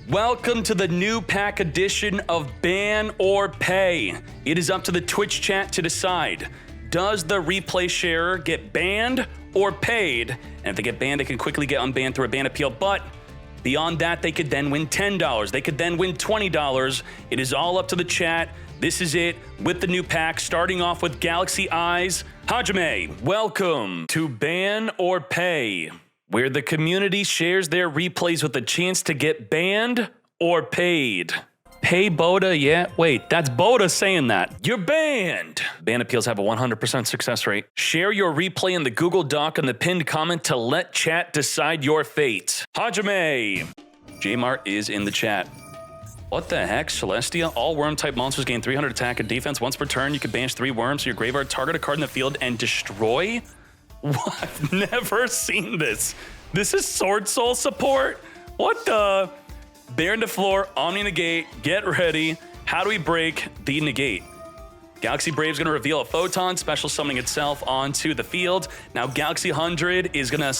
Welcome to the new pack edition of Ban or Pay. It is up to the Twitch chat to decide. Does the replay sharer get banned or paid? And if they get banned, they can quickly get unbanned through a ban appeal. But beyond that, they could then win $10. They could then win $20. It is all up to the chat. This is it with the new pack, starting off with Galaxy Eyes. Hajime, welcome to Ban or Pay, where the community shares their replays with a chance to get banned or paid. Pay Boda, yeah? Wait, that's Boda saying that. You're banned. Ban appeals have a 100% success rate. Share your replay in the Google Doc in the pinned comment to let chat decide your fate. Hajime. Jmart is in the chat. What the heck, Celestia? All worm-type monsters gain 300 attack and defense. Once per turn, you can banish 3 worms to your graveyard, target a card in the field, and destroy? What? I've never seen this. This is Sword Soul support? What the? Baron to floor, Omni negate, get ready. How do we break the negate? Galaxy Brave's gonna reveal a photon, special summoning itself onto the field. Now Galaxy 100 is gonna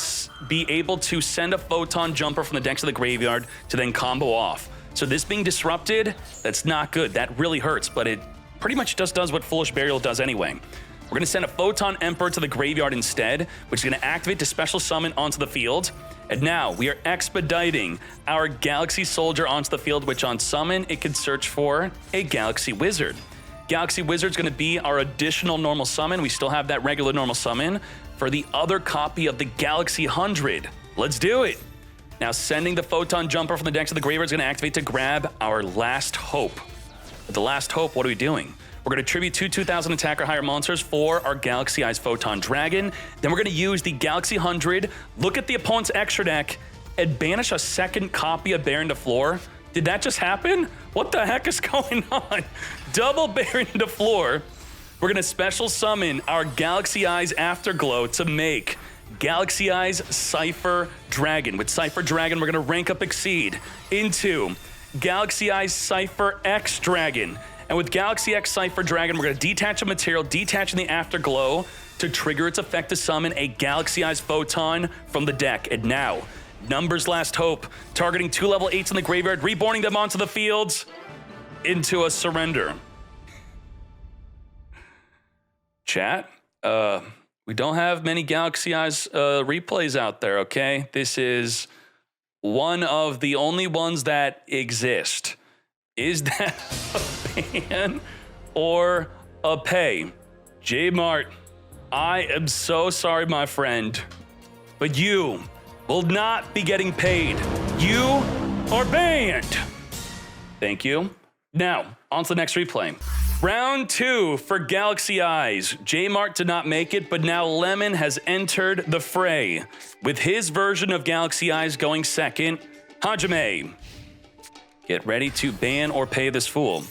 be able to send a photon jumper from the decks of the graveyard to then combo off. So this being disrupted, that's not good. That really hurts, but it pretty much just does what Foolish Burial does anyway. We're gonna send a Photon Emperor to the graveyard instead, which is gonna activate to special summon onto the field. And now we are expediting our Galaxy Soldier onto the field, which on summon, it can search for a Galaxy Wizard. Galaxy Wizard's gonna be our additional normal summon. We still have that regular normal summon for the other copy of the Galaxy 100. Let's do it. Now sending the Photon Jumper from the decks of the graveyard is gonna activate to grab our Last Hope. With the Last Hope, what are we doing? We're gonna tribute 2 2,000 attack or higher monsters for our Galaxy Eyes Photon Dragon. Then we're gonna use the Galaxy 100, look at the opponent's extra deck, and banish a second copy of Baron to floor. Did that just happen? What the heck is going on? Double Baron to floor. We're gonna special summon our Galaxy Eyes Afterglow to make Galaxy Eyes Cypher Dragon. With Cypher Dragon, we're gonna rank up Exceed into Galaxy Eyes Cypher X Dragon. And with Galaxy X Cypher Dragon, we're gonna detach a material, detaching the Afterglow to trigger its effect to summon a Galaxy Eyes Photon from the deck. And now, Numbers Last Hope, targeting 2 level 8s in the graveyard, reborning them onto the fields into a surrender. Chat, we don't have many Galaxy Eyes replays out there, okay? This is one of the only ones that exist. Is that a ban or a pay? Jmart, I am so sorry, my friend, but you will not be getting paid. You are banned. Thank you. Now, on to the next replay. Round 2 for Galaxy Eyes. Jmart did not make it, but now Lemon has entered the fray, with his version of Galaxy Eyes going second. Hajime, get ready to ban or pay this fool.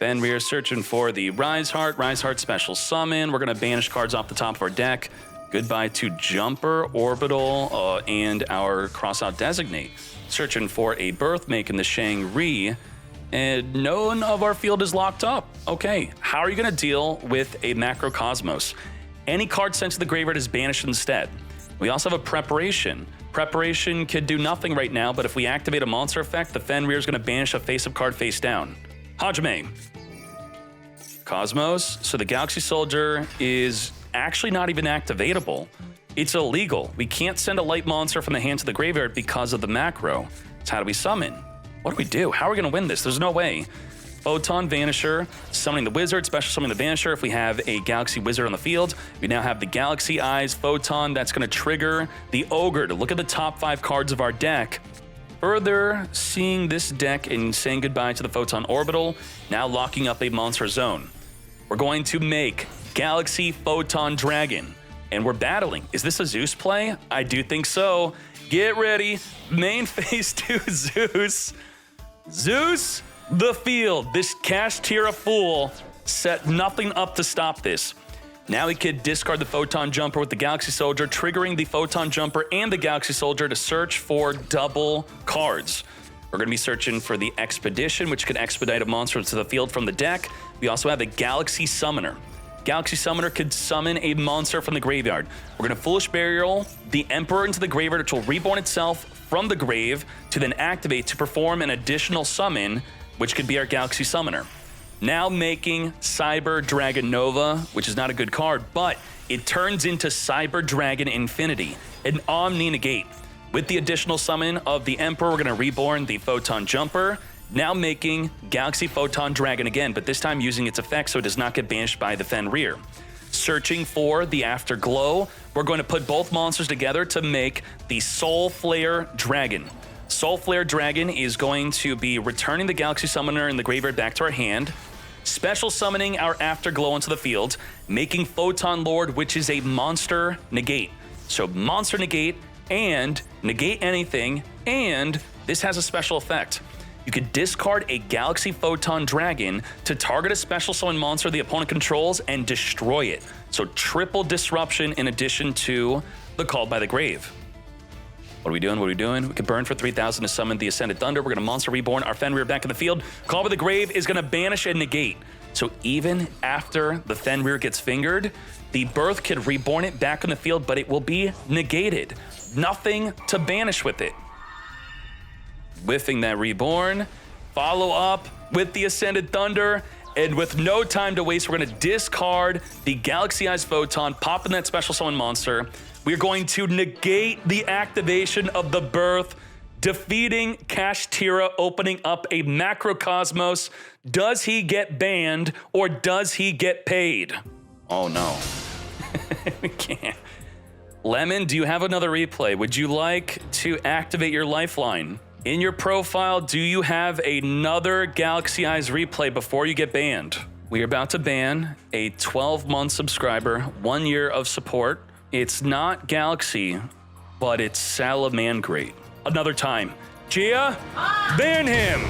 Then we are searching for the Rise Heart special summon. We're gonna banish cards off the top of our deck. Goodbye to Jumper, Orbital, and our Crossout Designate. Searching for a Birth, making the Shang-Ri. And none of our field is locked up. Okay, how are you gonna deal with a Macrocosmos? Any card sent to the graveyard is banished instead. We also have a Preparation. Preparation could do nothing right now, but if we activate a monster effect, the Fenrir is gonna banish a face-up card face down. Hajime. Cosmos, so the Galaxy Soldier is actually not even activatable. It's illegal. We can't send a light monster from the hand to the graveyard because of the macro. So how do we summon? What do we do? How are we gonna win this? There's no way. Photon Vanisher, summoning the Wizard, special summoning the Vanisher. If we have a Galaxy Wizard on the field, we now have the Galaxy Eyes Photon. That's gonna trigger the Ogre to look at the top 5 cards of our deck. Further seeing this deck and saying goodbye to the Photon Orbital, now locking up a monster zone. We're going to make Galaxy Photon Dragon, and we're battling. Is this a Zeus play? I do think so. Get ready, main phase 2 Zeus. Zeus the field. This Kashtira fool set nothing up to stop this. Now he could discard the Photon Jumper with the Galaxy Soldier, triggering the Photon Jumper and the Galaxy Soldier to search for double cards. We're gonna be searching for the Expedition, which can expedite a monster to the field from the deck. We also have the Galaxy Summoner. Galaxy Summoner could summon a monster from the graveyard. We're going to Foolish Burial the Emperor into the graveyard, which will reborn itself from the grave to then activate to perform an additional summon, which could be our Galaxy Summoner. Now making Cyber Dragon Nova, which is not a good card, but it turns into Cyber Dragon Infinity, an Omni Negate. With the additional summon of the Emperor, we're going to reborn the Photon Jumper, now making Galaxy Photon Dragon again, but this time using its effect so it does not get banished by the Fenrir. Searching for the Afterglow, we're going to put both monsters together to make the Soul Flare Dragon. Soul Flare Dragon is going to be returning the Galaxy Summoner in the graveyard back to our hand, special summoning our Afterglow into the field, making Photon Lord, which is a monster negate. So monster negate and negate anything, and this has a special effect. You could discard a Galaxy Photon Dragon to target a special summon monster the opponent controls and destroy it. So triple disruption in addition to the Called by the Grave. What are we doing? What are we doing? We could burn for 3,000 to summon the Ascended Thunder. We're going to Monster Reborn our Fenrir back in the field. Called by the Grave is going to banish and negate. So even after the Fenrir gets fingered, the Birth could reborn it back in the field, but it will be negated. Nothing to banish with it. Whiffing that Reborn, follow up with the Ascended Thunder, and with no time to waste, we're going to discard the Galaxy Eyes Photon, pop in that special summon monster. We're going to negate the activation of the Birth, defeating Kashtira, opening up a Macrocosmos. Does he get banned or does he get paid? Oh no, we can't. Lemon, do you have another replay? Would you like to activate your lifeline? In your profile, do you have another Galaxy Eyes replay before you get banned? We are about to ban a 12-month subscriber, 1 year of support. It's not Galaxy, but it's Salamangreat. Another time. Gia, ban him!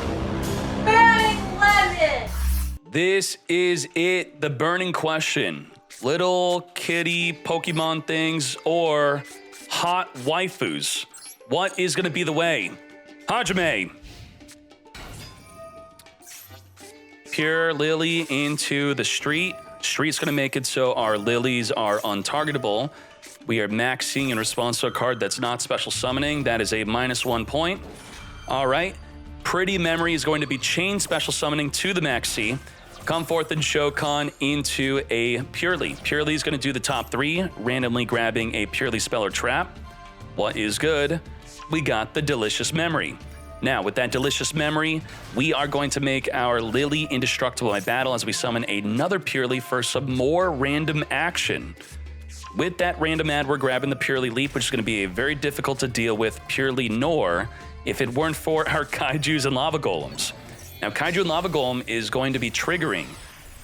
Banning Lemon! This is it, the burning question. Little kitty Pokemon things or hot waifus? What is going to be the way? Hajime. Pure Lily into the street. Street's going to make it so our lilies are untargetable. We are maxing in response to a card that's not special summoning. That is a -1 point. All right. Pretty Memory is going to be chain special summoning to the maxi. Come forth and Shokan into a Purrely. Purrely is going to do the top 3, randomly grabbing a Purrely spell or trap. What is good? We got the Delicious Memory. Now, with that Delicious Memory, we are going to make our Lily indestructible by battle as we summon another Purrely for some more random action. With that random ad, we're grabbing the Purrely Leap, which is going to be a very difficult to deal with Purrely Nor if it weren't for our Kaijus and Lava Golems. Now, Kaiju and Lava Golem is going to be triggering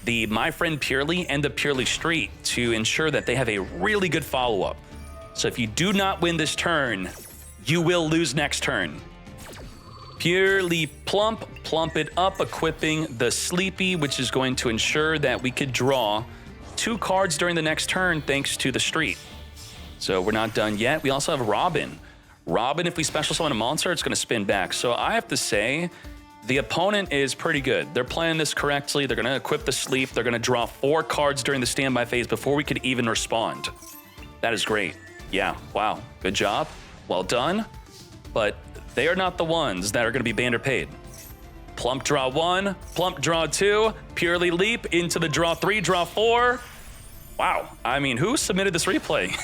the My Friend Purrely and the Purrely Street to ensure that they have a really good follow-up. So if you do not win this turn, you will lose next turn. Purrely plump it up, equipping the Sleepy, which is going to ensure that we could draw 2 cards during the next turn thanks to the Street. So we're not done yet. We also have Robin. Robin, if we special summon a monster, it's going to spin back. So I have to say, the opponent is pretty good. They're playing this correctly. They're going to equip the Sleep. They're going to draw 4 cards during the standby phase before we could even respond. That is great. Yeah, wow, good job. Well done. But they are not the ones that are going to be banned or paid. Plump draw 1, plump draw 2, Purrely Leap into the draw 3, draw 4. Wow, I mean, who submitted this replay?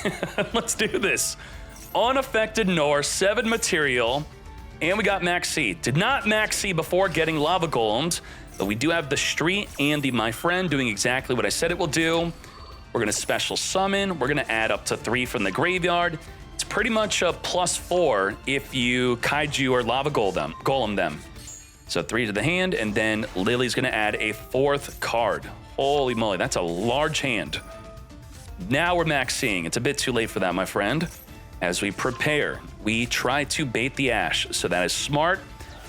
Let's do this. Unaffected Nor, 7 material, and we got Maxi. Did not Maxi before getting Lava Golems, but we do have the Street and the My Friend doing exactly what I said it will do. We're going to special summon. We're going to add up to 3 from the graveyard. It's pretty much a +4 if you Kaiju or Lava Golem them. So 3 to the hand, and then Lily's going to add a 4th card. Holy moly, that's a large hand. Now we're maxing. It's a bit too late for that, my friend. As we prepare, we try to bait the Ash, so that is smart.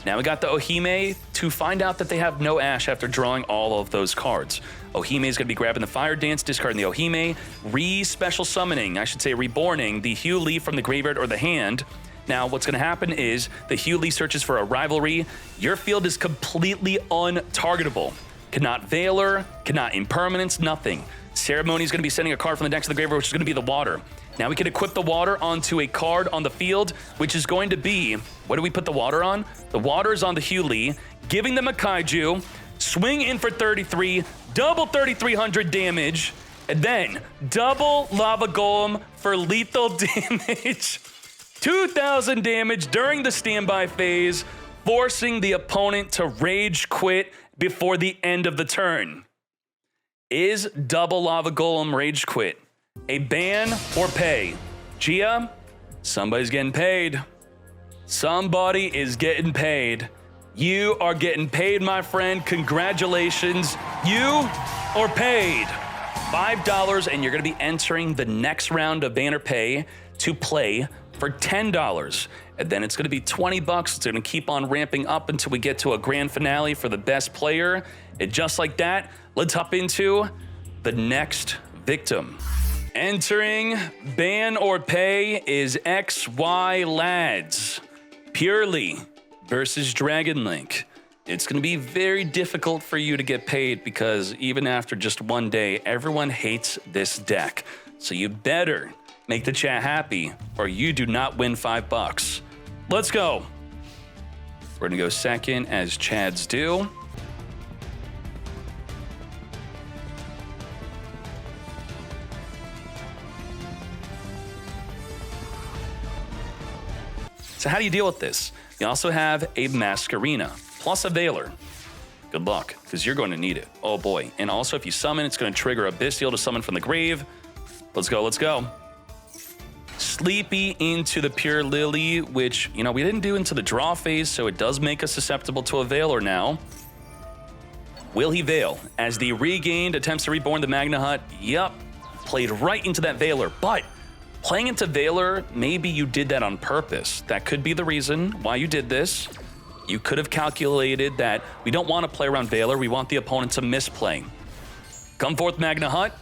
Now we got the Ohime to find out that they have no Ash after drawing all of those cards. Ohime is going to be grabbing the Fire Dance, discarding the Ohime, re-special summoning, I should say reborning, the Hugh Lee from the graveyard or the hand. Now, what's going to happen is the Hugh Lee searches for a rivalry. Your field is completely untargetable. Cannot Veiler, cannot Impermanence, nothing. Ceremony is going to be sending a card from the deck to the graveyard, which is going to be the water. Now we can equip the water onto a card on the field, which is going to be, what do we put the water on? The water is on the Purrely, giving them a Kaiju, swing in for 33, double 3,300 damage, and then double Lava Golem for lethal damage. 2,000 damage during the standby phase, forcing the opponent to rage quit before the end of the turn. Is double Lava Golem rage quit a ban or pay? Gia, somebody's getting paid. Somebody is getting paid. You are getting paid, my friend. Congratulations. You are paid $5, and you're going to be entering the next round of ban or pay to play for $10. And then it's going to be $20. It's going to keep on ramping up until we get to a grand finale for the best player. And just like that, let's hop into the next victim. Entering ban or pay is XY Lads. Purrely versus Dragon Link. It's going to be very difficult for you to get paid because even after just one day, everyone hates this deck. So you better make the chat happy or you do not win $5. Let's go. We're going to go second as Chads do. So how do you deal with this? You also have a Masquerena plus a Veiler. Good luck, because you're going to need it. Oh boy. And also if you summon, it's going to trigger Abyssial to summon from the grave. Let's go, let's go. Sleepy into the Purrely, which, you know, we didn't do into the draw phase, so it does make us susceptible to a Veiler now. Will he Veil? As the regained attempts to reborn the Magna Hut, yep, played right into that Veiler, but playing into Veiler, maybe you did that on purpose. That could be the reason why you did this. You could have calculated that we don't want to play around Veiler, we want the opponent to misplay. Come forth Magna Hut,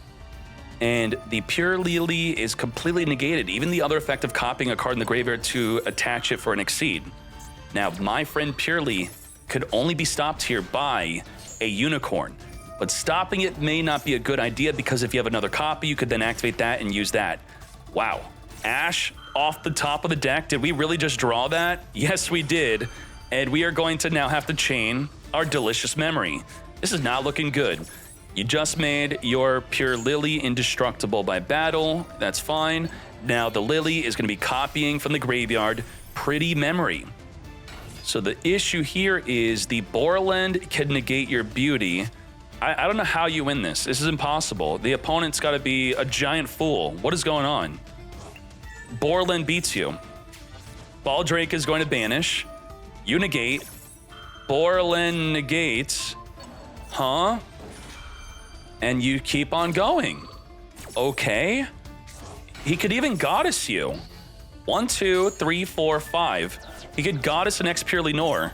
and the Purrely is completely negated. Even the other effect of copying a card in the graveyard to attach it for an Exceed. Now, my friend Purrely could only be stopped here by a Unicorn, but stopping it may not be a good idea because if you have another copy, you could then activate that and use that. Wow, Ash off the top of the deck. Did we really just draw that? Yes, we did. And we are going to now have to chain our delicious memory. This is not looking good. You just made your Purrely indestructible by battle. That's fine. Now the Lily is going to be copying from the graveyard Pretty Memory. So the issue here is the Borland can negate your beauty. I don't know how you win this. This is impossible. The opponent's got to be a giant fool. What is going on? Borland beats you. Baldrake is going to banish. You negate. Borland negates. Huh? And you keep on going. Okay. He could even Goddess you. 1, 2, 3, 4, 5. He could Goddess an X Purrely Nor.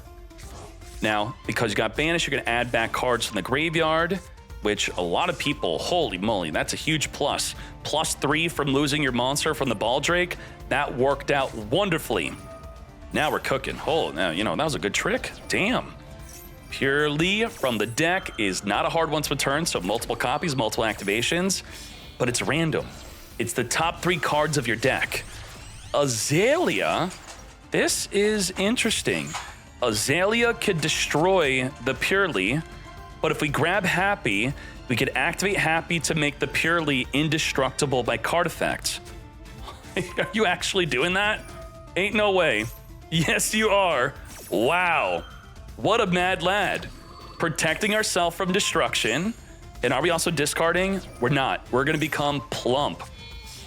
Now, because you got banished, you're going to add back cards from the graveyard, which a lot of people, holy moly, that's a huge plus. +3 from losing your monster from the Baldrake. That worked out wonderfully. Now we're cooking. Oh, now, you know, that was a good trick. Damn. Purrely from the deck is not a hard one to return, so multiple copies, multiple activations, but it's random. It's the top 3 cards of your deck. Azalea, this is interesting. Azalea could destroy the Purrely, but if we grab Happy, we could activate Happy to make the Purrely indestructible by card effects. Are you actually doing that? Ain't no way. Yes, you are. Wow. What a mad lad. Protecting ourselves from destruction. And are we also discarding? We're not. We're going to become plump.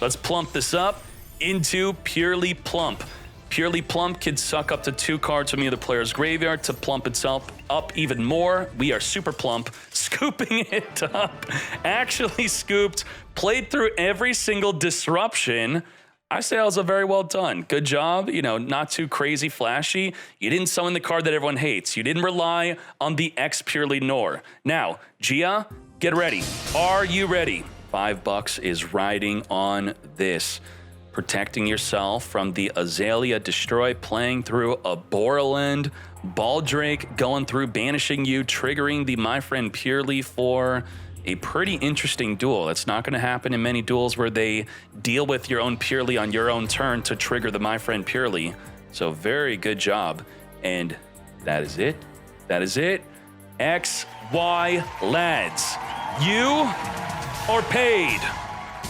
Let's plump this up into Purrely Plump. Purrely Plump can suck up to 2 cards from either player's graveyard to plump itself up even more. We are super plump, scooping it up. Actually scooped, played through every single disruption. I say that was a very well done. Good job, you know, not too crazy flashy. You didn't summon the card that everyone hates. You didn't rely on the X Purrely Nor. Now, Gia, get ready. Are you ready? $5 is riding on this. Protecting yourself from the Azalea Destroy, playing through a Borland, Baldrake going through, banishing you, triggering the My Friend Purrely for A pretty interesting duel. That's not going to happen in many duels where they deal with your own Purrely on your own turn to trigger the My Friend Purrely. So very good job. And that is it. That is it. XY lads, you are paid.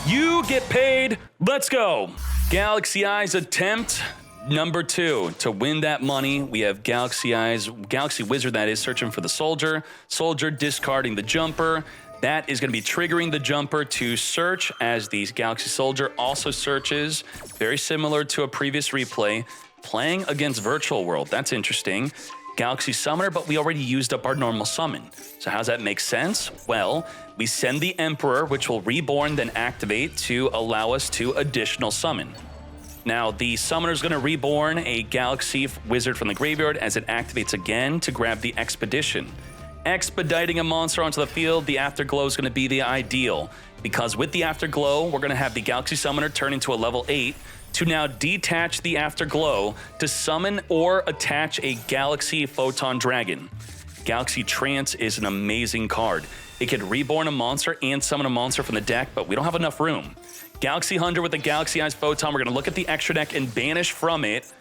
You get paid. Let's go. Galaxy Eyes attempt number 2 to win that money. We have Galaxy Eyes, Galaxy Wizard that is, searching for the soldier. Soldier discarding the jumper. That is going to be triggering the jumper to search, as the Galaxy Soldier also searches. Very similar to a previous replay, playing against Virtual World. That's interesting. Galaxy Summoner, but we already used up our normal summon. So how does that make sense? Well, we send the Emperor, which will reborn, then activate to allow us to additional summon. Now, the Summoner is going to reborn a Galaxy Wizard from the graveyard as it activates again to grab the Expedition. Expediting a monster onto the field, the Afterglow is going to be the ideal, because with the Afterglow, we're going to have the Galaxy Summoner turn into a level 8 to now detach the Afterglow to summon or attach a Galaxy Photon Dragon. Galaxy Trance is an amazing card. It could reborn a monster and summon a monster from the deck, but we don't have enough room. Galaxy Hunter with the Galaxy Eyes Photon, we're going to look at the extra deck and banish from it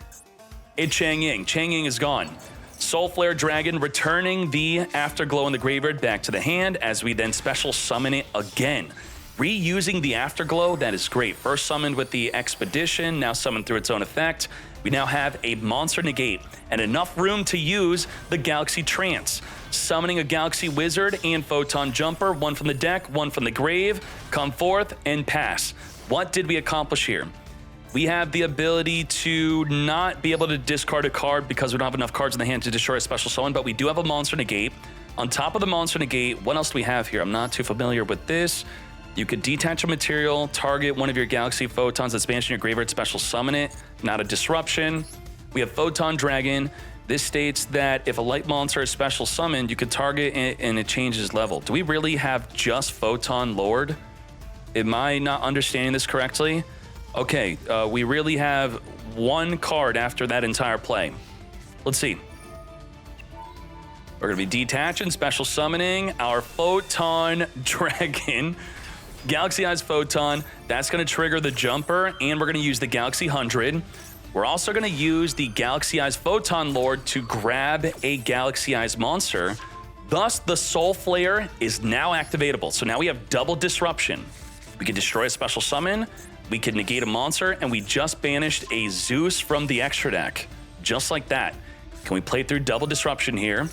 Chang-Ying. Chang-Ying is gone. Soul Flare Dragon returning the Afterglow in the graveyard back to the hand as we then special summon it again. Reusing the Afterglow, that is great. First summoned with the Expedition, now summoned through its own effect. We now have a monster negate and enough room to use the Galaxy Trance. Summoning a Galaxy Wizard and Photon Jumper, one from the deck, one from the grave, come forth and pass. What did we accomplish here? We have the ability to not be able to discard a card because we don't have enough cards in the hand to destroy a special summon, but we do have a monster negate. On top of the monster negate, what else do we have here? I'm not too familiar with this. You could detach a material, target one of your Galaxy Photons that's banished in your graveyard, special summon it, not a disruption. We have Photon Dragon. This states that if a light monster is special summoned, you could target it and it changes level. Do we really have just Photon Lord? Am I not understanding this correctly? Okay, we really have one card after that entire play. Let's see. We're going to be detaching, special summoning our Photon Dragon. Galaxy Eyes Photon, that's going to trigger the jumper, and we're going to use the Galaxy 100. We're also going to use the Galaxy Eyes Photon Lord to grab a Galaxy Eyes monster. Thus, the Soul Flare is now activatable. So now we have double disruption. We can destroy a special summon, we can negate a monster, and we just banished a Zeus from the extra deck. Just like that. Can we play through double disruption here?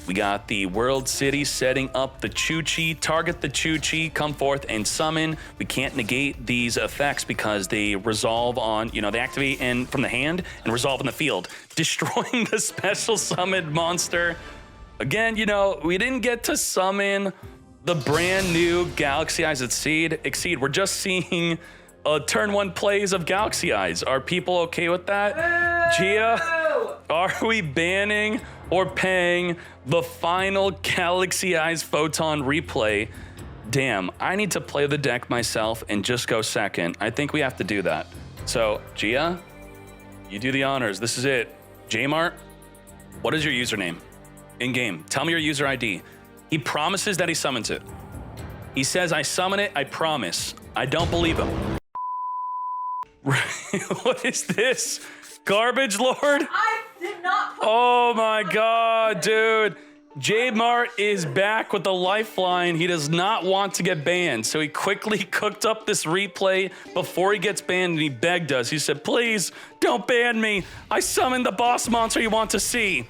We got the World City setting up the Chuchi, target the Chuchi, come forth and summon. We can't negate these effects because they resolve on, they activate from the hand and resolve in the field, destroying the special summoned monster. Again, we didn't get to summon the brand new Galaxy Eyes Exceed. We're just seeing turn 1 plays of Galaxy Eyes. Are people okay with that? Gia, are we banning or paying the final Galaxy Eyes Photon replay? Damn, I need to play the deck myself and just go second. I think we have to do that. So, Gia, you do the honors. This is it. Jmart, what is your username? In-game, tell me your user ID. He promises that he summons it. He says, I summon it, I promise. I don't believe him. What is this? Garbage Lord? I did not. Oh my God, dude. J-Mart is back with the lifeline. He does not want to get banned. So he quickly cooked up this replay before he gets banned, and he begged us. He said, please don't ban me. I summoned the boss monster you want to see.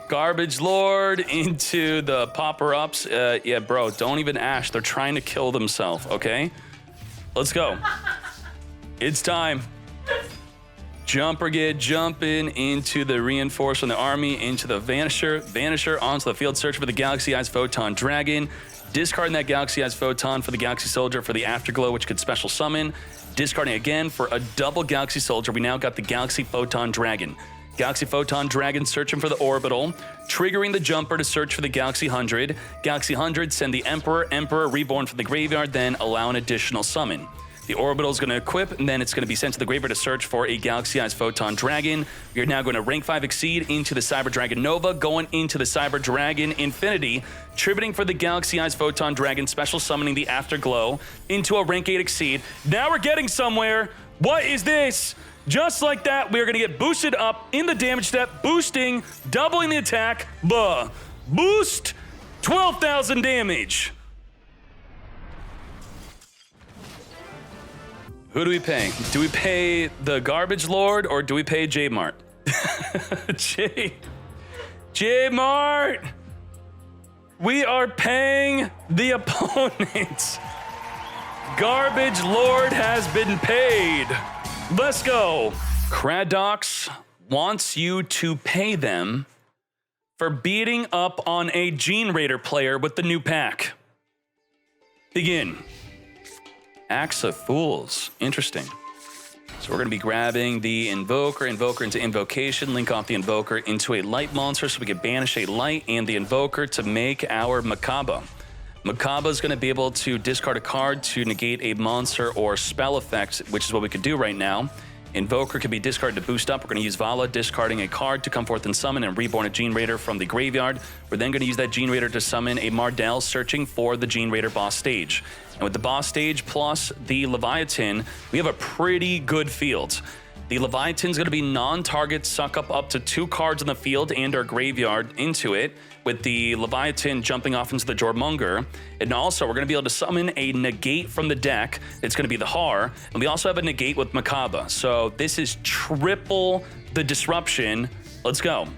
Garbage Lord into the popper-ups. Yeah, bro, don't even ash. They're trying to kill themselves, okay? Let's go. It's time. Jumper get jumping into the reinforce from the army, into the Vanisher. Vanisher onto the field, search for the Galaxy Eyes Photon Dragon. Discarding that Galaxy Eyes Photon for the Galaxy Soldier for the Afterglow, which could special summon. Discarding again for a double Galaxy Soldier. We now got the Galaxy Photon Dragon. Galaxy Photon Dragon searching for the Orbital, triggering the jumper to search for the Galaxy 100. Galaxy 100 send the Emperor, Emperor reborn from the graveyard, then allow an additional summon. The orbital is going to equip, and then it's going to be sent to the graveyard to search for a galaxy-sized photon dragon. We are now going to rank 5 exceed into the Cyber Dragon Nova, going into the Cyber Dragon Infinity, tributing for the galaxy-sized photon dragon, special summoning the Afterglow into a rank 8 exceed. Now we're getting somewhere. What is this? Just like that, we are going to get boosted up in the damage step, boosting, doubling the attack. Boost, 12,000 damage. Who do we pay? Do we pay the Garbage Lord or do we pay J-Mart? J-Mart! We are paying the opponents. Garbage Lord has been paid. Let's go. Kradox wants you to pay them for beating up on a Gene Raider player with the new pack. Begin. Axe of Fools. Interesting. So we're going to be grabbing the Invoker into Invocation, link off the Invoker into a Light monster so we can banish a Light and the Invoker to make our Makaba. Makaba is going to be able to discard a card to negate a monster or spell effect, which is what we could do right now. Invoker can be discarded to boost up. We're going to use Vala, discarding a card to come forth and summon and reborn a Gene Raider from the graveyard. We're then going to use that Gene Raider to summon a Mardell, searching for the Gene Raider boss stage. And with the boss stage plus the Leviathan, we have a pretty good field. The Leviathan's going to be non-target, suck up to 2 cards in the field and our graveyard into it, with the Leviathan jumping off into the Jormonger. And also, we're going to be able to summon a negate from the deck. It's going to be the Har. And we also have a negate with Makaba. So this is triple the disruption. Let's go.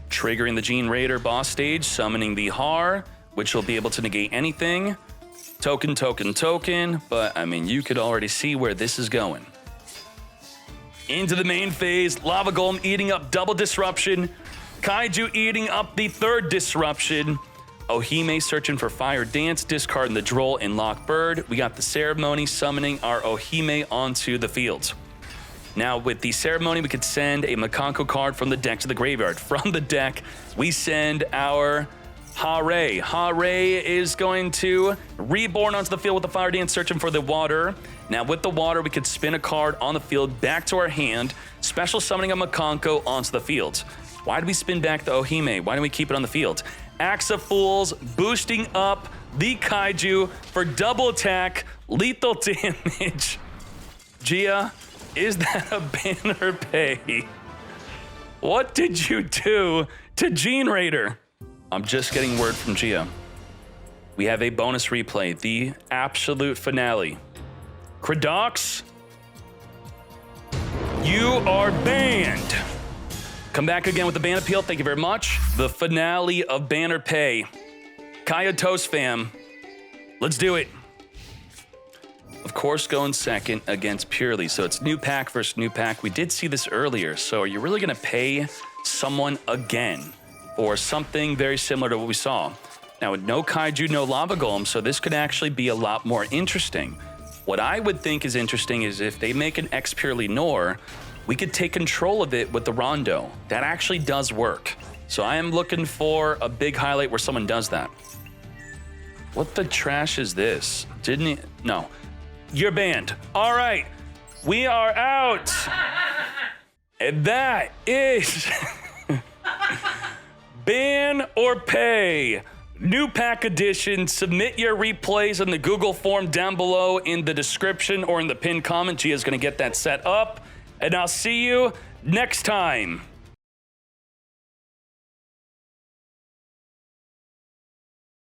Triggering the Gene Raider boss stage, summoning the Har, which will be able to negate anything. Token. But, I mean, you could already see where this is going. Into the main phase, Lava Golem eating up double disruption. Kaiju eating up the 3rd disruption. Ohime searching for Fire Dance, discarding the Droll and Lock Bird. We got the Ceremony summoning our Ohime onto the field. Now with the Ceremony, we could send a Mikanko card from the deck to the graveyard. From the deck, we send our Hare. Hare is going to reborn onto the field with the Fire Dance, searching for the water. Now with the water, we could spin a card on the field back to our hand, special summoning a Mikanko onto the field. Why do we spin back the Ohime? Why don't we keep it on the field? Axe of Fools, boosting up the Kaiju for double attack, lethal damage. Gia, is that a banner pay? What did you do to Gene Raider? I'm just getting word from Gia. We have a bonus replay, the absolute finale. Kradox, you are banned. Come back again with the ban appeal. Thank you very much. The finale of banner pay. Kaya Toast fam, let's do it. Of course, going second against Purrely. So it's new pack versus new pack. We did see this earlier. So are you really going to pay someone again for something very similar to what we saw? Now, with no Kaiju, no Lava Golem, so this could actually be a lot more interesting. What I would think is interesting is if they make an X Purrely Nor, we could take control of it with the Rondo. That actually does work. So I am looking for a big highlight where someone does that. What the trash is this? Didn't he? No. You're banned. All right. We are out. And that is ban or pay. New pack edition. Submit your replays in the Google form down below in the description or in the pinned comment. Gia's going to get that set up. And I'll see you next time.